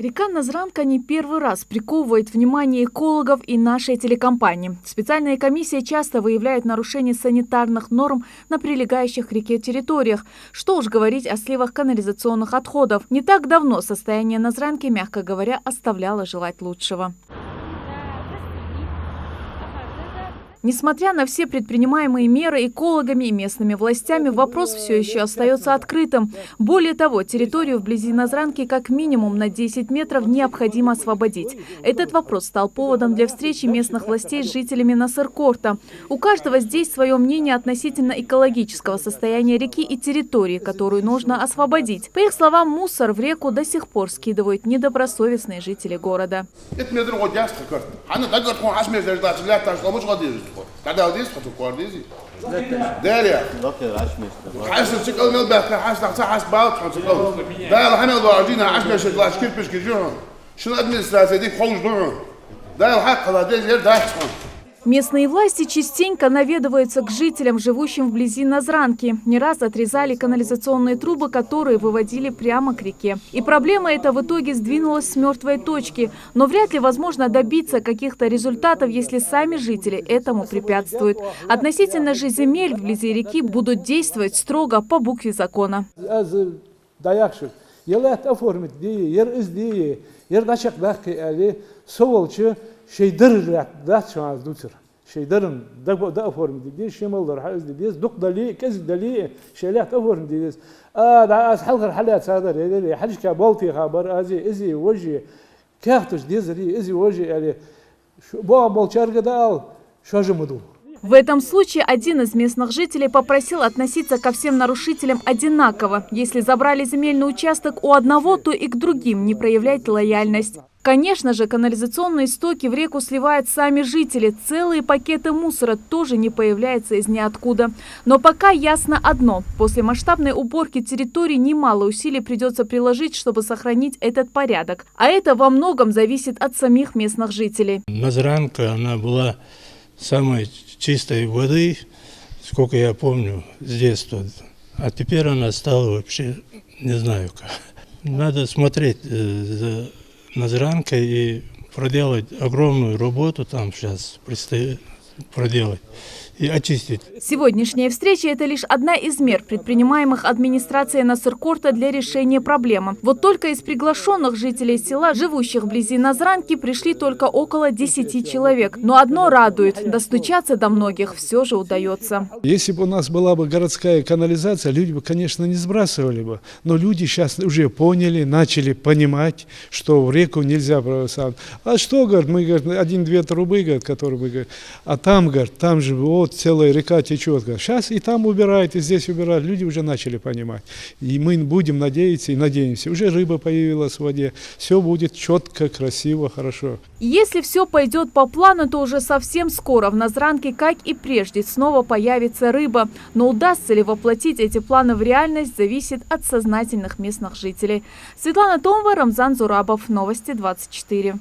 Река Назранка не первый раз приковывает внимание экологов и нашей телекомпании. Специальная комиссия часто выявляет нарушения санитарных норм на прилегающих к реке территориях. Что уж говорить о сливах канализационных отходов. Не так давно состояние Назранки, мягко говоря, оставляло желать лучшего. Несмотря на все предпринимаемые меры экологами и местными властями, вопрос все еще остается открытым. Более того, территорию вблизи Назранки как минимум на 10 метров необходимо освободить. Этот вопрос стал поводом для встречи местных властей с жителями Насыркорта. У каждого здесь свое мнение относительно экологического состояния реки и территории, которую нужно освободить. По их словам, мусор в реку до сих пор скидывают недобросовестные жители города. Местные власти частенько наведываются к жителям, живущим вблизи Назранки. Не раз отрезали канализационные трубы, которые выводили прямо к реке. И проблема эта в итоге сдвинулась с мертвой точки. Но вряд ли возможно добиться каких-то результатов, если сами жители этому препятствуют. Относительно же земель вблизи реки будут действовать строго по букве закона. Şeylerin da form dediği şemallar haz dediğiz dukdali kez dali şeyler da form dediğiz da az halkar halat sadar yani halişka balti haber azi izi وجه كاختش ديزري izi وجه yani bu bolçargada al şajımıdı. В этом случае один из местных жителей попросил относиться ко всем нарушителям одинаково. Если забрали земельный участок у одного, то и к другим не проявлять лояльность. Конечно же, канализационные стоки в реку сливают сами жители. Целые пакеты мусора тоже не появляются из ниоткуда. Но пока ясно одно. После масштабной уборки территории немало усилий придется приложить, чтобы сохранить этот порядок. А это во многом зависит от самих местных жителей. Назранка, она была самой чистой воды, сколько я помню с детства. А теперь она стала вообще, не знаю как. Надо смотреть за Назранкой и проделать огромную работу там сейчас предстоит проделать. И очистить. Сегодняшняя встреча – это лишь одна из мер, предпринимаемых администрацией Насыркорта для решения проблемы. Вот только из приглашенных жителей села, живущих вблизи Назранки, пришли только около 10 человек. Но одно радует – достучаться до многих все же удается. Если бы у нас была бы городская канализация, люди бы, конечно, не сбрасывали бы. Но люди сейчас уже поняли, начали понимать, что в реку нельзя бросать. А что, говорит, мы, говорит, 1-2 трубы, говорит, которые мы, говорит, а там, говорит, там же вот целая река течет. Сейчас и там убирают, и здесь убирают. Люди уже начали понимать. И мы будем надеяться и надеемся. Уже рыба появилась в воде. Все будет четко, красиво, хорошо. Если все пойдет по плану, то уже совсем скоро в Назранке, как и прежде, снова появится рыба. Но удастся ли воплотить эти планы в реальность, зависит от сознательных местных жителей. Светлана Томова, Рамзан Зурабов. Новости 24.